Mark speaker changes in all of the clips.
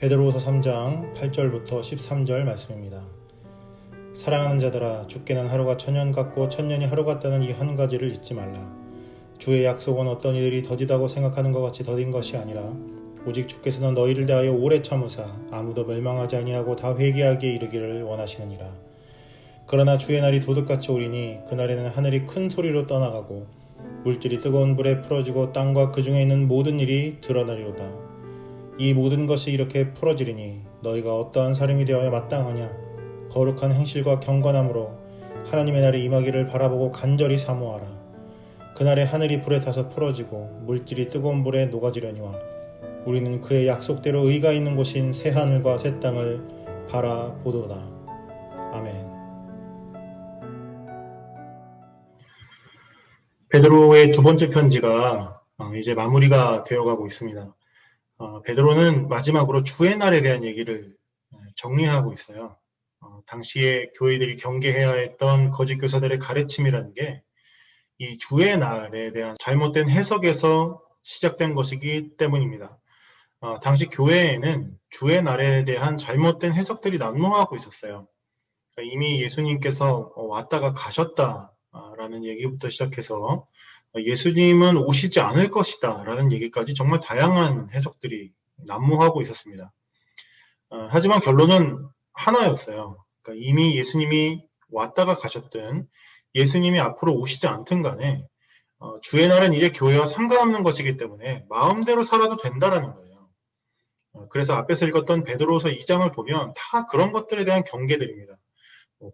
Speaker 1: 베드로후서 3장 8절부터 13절 말씀입니다. 사랑하는 자들아, 주께는 하루가 천년 같고 천년이 하루 같다는 이 한 가지를 잊지 말라. 주의 약속은 어떤 이들이 더디다고 생각하는 것 같이 더딘 것이 아니라 오직 주께서는 너희를 대하여 오래 참으사 아무도 멸망하지 아니하고 다 회개하기에 이르기를 원하시느니라. 그러나 주의 날이 도둑같이 오리니 그날에는 하늘이 큰 소리로 떠나가고 물질이 뜨거운 불에 풀어지고 땅과 그 중에 있는 모든 일이 드러나리로다. 이 모든 것이 이렇게 풀어지리니 너희가 어떠한 사람이 되어야 마땅하냐? 거룩한 행실과 경건함으로 하나님의 날이 임하기를 바라보고 간절히 사모하라. 그날에 하늘이 불에 타서 풀어지고 물질이 뜨거운 불에 녹아지려니와 우리는 그의 약속대로 의가 있는 곳인 새 하늘과 새 땅을 바라보도다. 아멘. 베드로의 두 번째 편지가 이제 마무리가 되어가고 있습니다. 베드로는 마지막으로 주의 날에 대한 얘기를 정리하고 있어요. 당시에 교회들이 경계해야 했던 거짓 교사들의 가르침이라는 게 이 주의 날에 대한 잘못된 해석에서 시작된 것이기 때문입니다. 당시 교회에는 주의 날에 대한 잘못된 해석들이 난무하고 있었어요. 이미 예수님께서 왔다가 가셨다라는 얘기부터 시작해서 예수님은 오시지 않을 것이다 라는 얘기까지 정말 다양한 해석들이 난무하고 있었습니다. 하지만 결론은 하나였어요. 그러니까 이미 예수님이 왔다가 가셨든 예수님이 앞으로 오시지 않든 간에 주의 날은 이제 교회와 상관없는 것이기 때문에 마음대로 살아도 된다라는 거예요. 그래서 앞에서 읽었던 베드로서 2장을 보면 다 그런 것들에 대한 경계들입니다.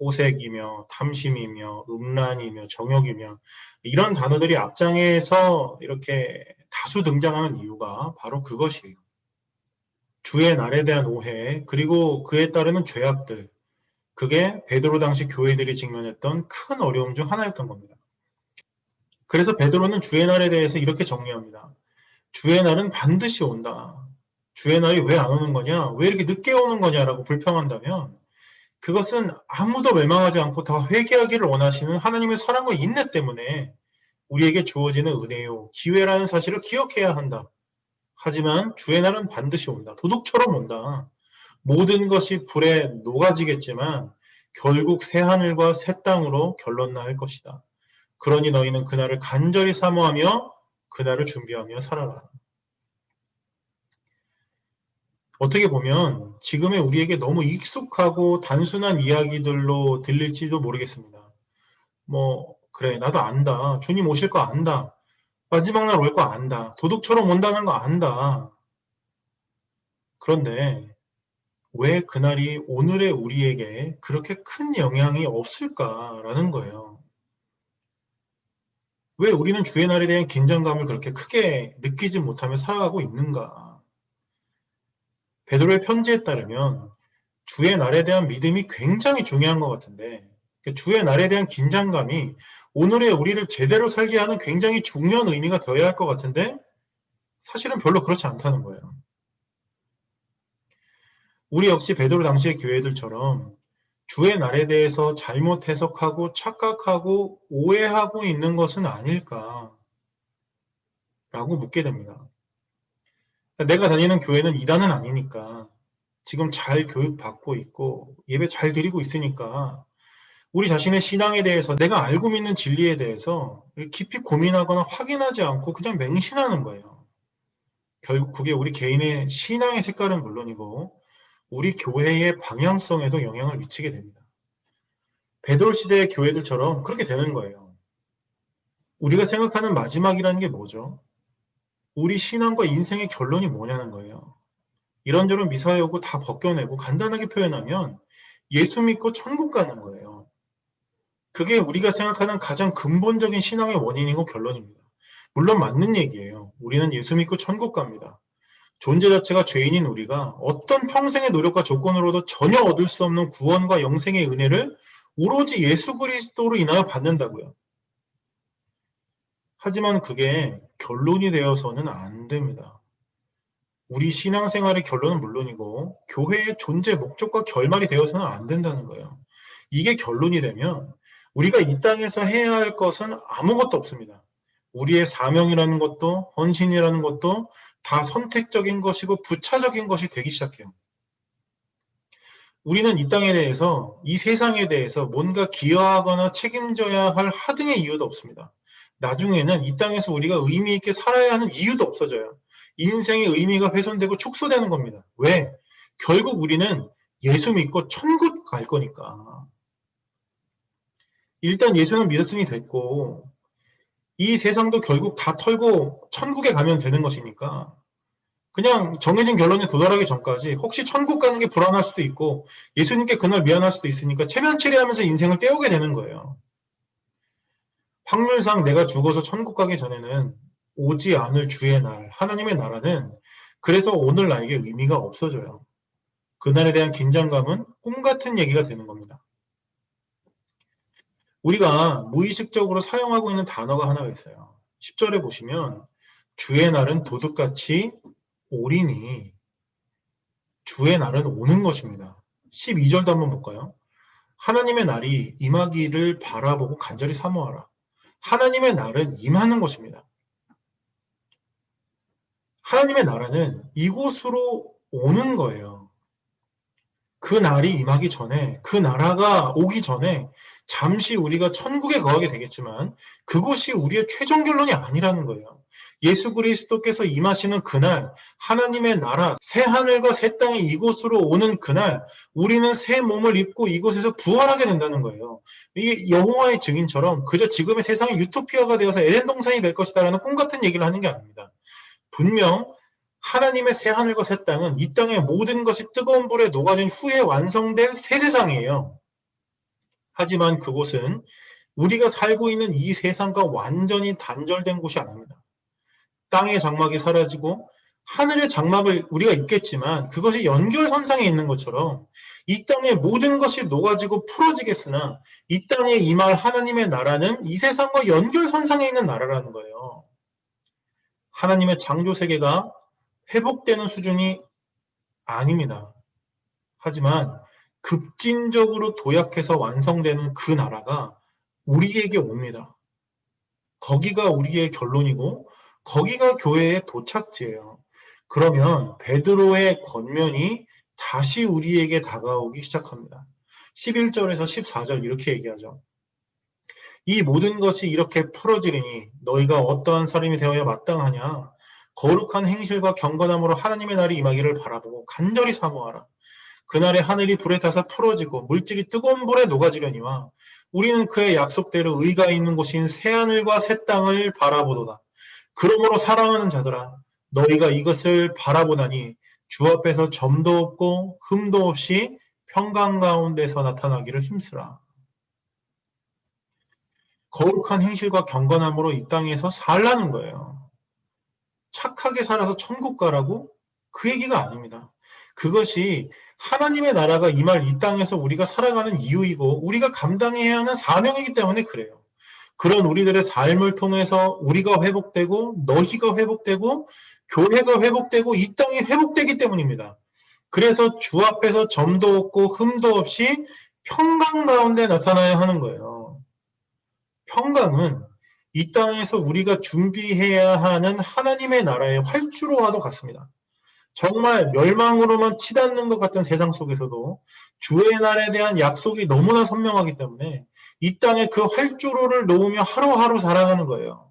Speaker 1: 호색이며 탐심이며 음란이며 정욕이며 이런 단어들이 앞장에서 이렇게 다수 등장하는 이유가 바로 그것이에요. 주의 날에 대한 오해 그리고 그에 따르는 죄악들, 그게 베드로 당시 교회들이 직면했던 큰 어려움 중 하나였던 겁니다. 그래서 베드로는 주의 날에 대해서 이렇게 정리합니다. 주의 날은 반드시 온다. 주의 날이 왜 안 오는 거냐? 왜 이렇게 늦게 오는 거냐라고 불평한다면 그것은 아무도 멸망하지 않고 다 회개하기를 원하시는 하나님의 사랑과 인내 때문에 우리에게 주어지는 은혜요, 기회라는 사실을 기억해야 한다. 하지만 주의 날은 반드시 온다. 도둑처럼 온다. 모든 것이 불에 녹아지겠지만 결국 새 하늘과 새 땅으로 결론날 것이다. 그러니 너희는 그날을 간절히 사모하며 그날을 준비하며 살아라. 어떻게 보면 지금의 우리에게 너무 익숙하고 단순한 이야기들로 들릴지도 모르겠습니다. 그래, 나도 안다. 주님 오실 거 안다. 마지막 날 올 거 안다. 도둑처럼 온다는 거 안다. 그런데 왜 그날이 오늘의 우리에게 그렇게 큰 영향이 없을까라는 거예요. 왜 우리는 주의 날에 대한 긴장감을 그렇게 크게 느끼지 못하며 살아가고 있는가? 베드로의 편지에 따르면 주의 날에 대한 믿음이 굉장히 중요한 것 같은데 주의 날에 대한 긴장감이 오늘의 우리를 제대로 살게 하는 굉장히 중요한 의미가 되어야 할 것 같은데 사실은 별로 그렇지 않다는 거예요. 우리 역시 베드로 당시의 교회들처럼 주의 날에 대해서 잘못 해석하고 착각하고 오해하고 있는 것은 아닐까라고 묻게 됩니다. 내가 다니는 교회는 이단은 아니니까 지금 잘 교육받고 있고 예배 잘 드리고 있으니까 우리 자신의 신앙에 대해서 내가 알고 믿는 진리에 대해서 깊이 고민하거나 확인하지 않고 그냥 맹신하는 거예요. 결국 그게 우리 개인의 신앙의 색깔은 물론이고 우리 교회의 방향성에도 영향을 미치게 됩니다. 베드로 시대의 교회들처럼 그렇게 되는 거예요. 우리가 생각하는 마지막이라는 게 뭐죠? 우리 신앙과 인생의 결론이 뭐냐는 거예요. 이런저런 미사여고 다 벗겨내고 간단하게 표현하면 예수 믿고 천국 가는 거예요. 그게 우리가 생각하는 가장 근본적인 신앙의 원인이고 결론입니다. 물론 맞는 얘기예요. 우리는 예수 믿고 천국 갑니다. 존재 자체가 죄인인 우리가 어떤 평생의 노력과 조건으로도 전혀 얻을 수 없는 구원과 영생의 은혜를 오로지 예수 그리스도로 인하여 받는다고요. 하지만 그게 결론이 되어서는 안 됩니다. 우리 신앙생활의 결론은 물론이고 교회의 존재 목적과 결말이 되어서는 안 된다는 거예요. 이게 결론이 되면 우리가 이 땅에서 해야 할 것은 아무것도 없습니다. 우리의 사명이라는 것도 헌신이라는 것도 다 선택적인 것이고 부차적인 것이 되기 시작해요. 우리는 이 땅에 대해서, 이 세상에 대해서 뭔가 기여하거나 책임져야 할 하등의 이유도 없습니다. 나중에는 이 땅에서 우리가 의미 있게 살아야 하는 이유도 없어져요. 인생의 의미가 훼손되고 축소되는 겁니다. 왜? 결국 우리는 예수 믿고 천국 갈 거니까. 일단 예수는 믿었으니 됐고, 이 세상도 결국 다 털고 천국에 가면 되는 것이니까, 그냥 정해진 결론에 도달하기 전까지 혹시 천국 가는 게 불안할 수도 있고 예수님께 그날 미안할 수도 있으니까 체면치레하면서 인생을 때우게 되는 거예요. 확률상 내가 죽어서 천국 가기 전에는 오지 않을 주의 날, 하나님의 나라는 그래서 오늘 나에게 의미가 없어져요. 그날에 대한 긴장감은 꿈 같은 얘기가 되는 겁니다. 우리가 무의식적으로 사용하고 있는 단어가 하나가 있어요. 10절에 보시면 주의 날은 도둑같이 오리니 주의 날은 오는 것입니다. 12절도 한번 볼까요? 하나님의 날이 임하기를 바라보고 간절히 사모하라. 하나님의 날은 임하는 것입니다. 하나님의 나라는 이곳으로 오는 거예요. 그 날이 임하기 전에, 그 나라가 오기 전에 잠시 우리가 천국에 거하게 되겠지만 그곳이 우리의 최종 결론이 아니라는 거예요. 예수 그리스도께서 임하시는 그날, 하나님의 나라, 새 하늘과 새 땅이 이곳으로 오는 그날, 우리는 새 몸을 입고 이곳에서 부활하게 된다는 거예요. 이게 여호와의 증인처럼 그저 지금의 세상이 유토피아가 되어서 에덴 동산이 될 것이다라는 꿈 같은 얘기를 하는 게 아닙니다. 분명 하나님의 새 하늘과 새 땅은 이 땅의 모든 것이 뜨거운 불에 녹아진 후에 완성된 새 세상이에요. 하지만 그곳은 우리가 살고 있는 이 세상과 완전히 단절된 곳이 아닙니다. 땅의 장막이 사라지고 하늘의 장막을 우리가 입겠지만 그것이 연결선상에 있는 것처럼 이 땅의 모든 것이 녹아지고 풀어지겠으나 이 땅에 임할 하나님의 나라는 이 세상과 연결선상에 있는 나라라는 거예요. 하나님의 창조 세계가 회복되는 수준이 아닙니다. 하지만 급진적으로 도약해서 완성되는 그 나라가 우리에게 옵니다. 거기가 우리의 결론이고 거기가 교회의 도착지예요. 그러면 베드로의 권면이 다시 우리에게 다가오기 시작합니다. 11절에서 14절 이렇게 얘기하죠. 이 모든 것이 이렇게 풀어지리니 너희가 어떠한 사람이 되어야 마땅하냐? 거룩한 행실과 경건함으로 하나님의 날이 임하기를 바라보고 간절히 사모하라. 그날에 하늘이 불에 타서 풀어지고 물질이 뜨거운 불에 녹아지려니와 우리는 그의 약속대로 의가 있는 곳인 새하늘과 새 땅을 바라보도다. 그러므로 사랑하는 자들아 너희가 이것을 바라보다니 주 앞에서 점도 없고 흠도 없이 평강 가운데서 나타나기를 힘쓰라. 거룩한 행실과 경건함으로 이 땅에서 살라는 거예요. 착하게 살아서 천국 가라고? 그 얘기가 아닙니다. 그것이 하나님의 나라가 임할 이 땅에서 우리가 살아가는 이유이고 우리가 감당해야 하는 사명이기 때문에 그래요. 그런 우리들의 삶을 통해서 우리가 회복되고 너희가 회복되고 교회가 회복되고 이 땅이 회복되기 때문입니다. 그래서 주 앞에서 점도 없고 흠도 없이 평강 가운데 나타나야 하는 거예요. 평강은 이 땅에서 우리가 준비해야 하는 하나님의 나라의 활주로와도 같습니다. 정말 멸망으로만 치닫는 것 같은 세상 속에서도 주의 날에 대한 약속이 너무나 선명하기 때문에 이 땅에 그 활주로를 놓으며 하루하루 살아가는 거예요.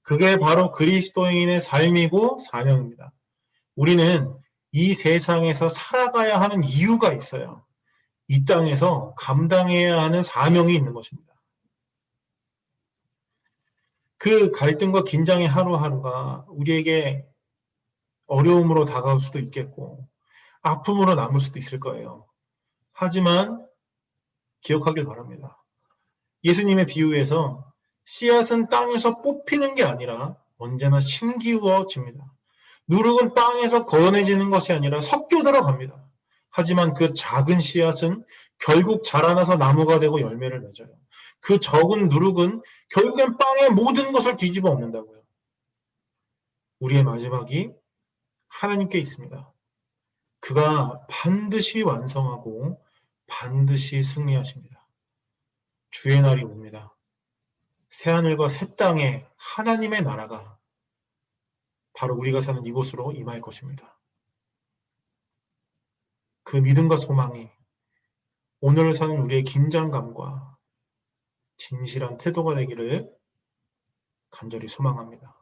Speaker 1: 그게 바로 그리스도인의 삶이고 사명입니다. 우리는 이 세상에서 살아가야 하는 이유가 있어요. 이 땅에서 감당해야 하는 사명이 있는 것입니다. 그 갈등과 긴장의 하루하루가 우리에게 어려움으로 다가올 수도 있겠고 아픔으로 남을 수도 있을 거예요. 하지만 기억하길 바랍니다. 예수님의 비유에서 씨앗은 땅에서 뽑히는 게 아니라 언제나 심기워집니다. 누룩은 땅에서 거둬내지는 것이 아니라 섞여 들어갑니다. 하지만 그 작은 씨앗은 결국 자라나서 나무가 되고 열매를 맺어요. 그 적은 누룩은 결국엔 땅의 모든 것을 뒤집어 엎는다고요. 우리의 마지막이 하나님께 있습니다. 그가 반드시 완성하고 반드시 승리하십니다. 주의 날이 옵니다. 새하늘과 새 땅에 하나님의 나라가 바로 우리가 사는 이곳으로 임할 것입니다. 그 믿음과 소망이 오늘 사는 우리의 긴장감과 진실한 태도가 되기를 간절히 소망합니다.